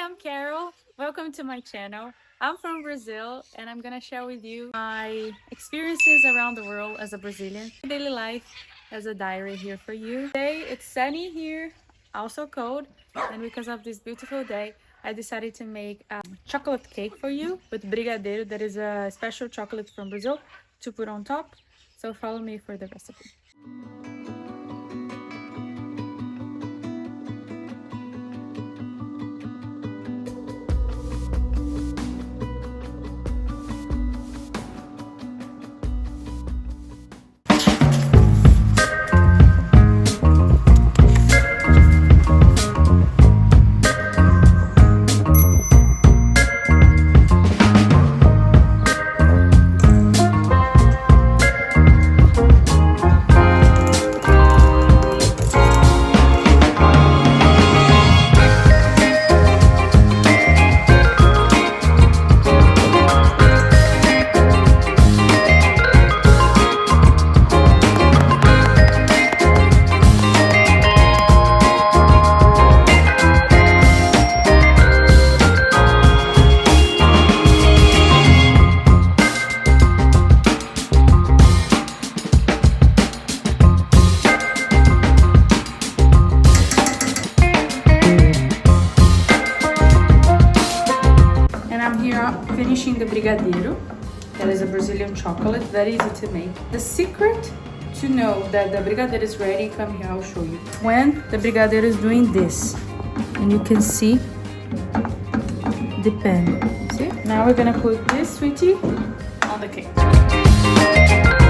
I'm Carol. Welcome to my channel. I'm from Brazil and I'm gonna share with you my experiences around the world as a Brazilian. Daily life as a diary here for you. Today it's sunny here, also cold, and because of this beautiful day, I decided to make a chocolate cake for you with brigadeiro. That is a special chocolate from Brazil to put on top. So follow me for the recipe. Finishing the brigadeiro. That is a Brazilian chocolate, very easy to make. The secret to know that the brigadeiro is ready, come here, I'll show you. When the brigadeiro is doing this, and you can see the pan. See? Now we're gonna put this sweetie on the cake.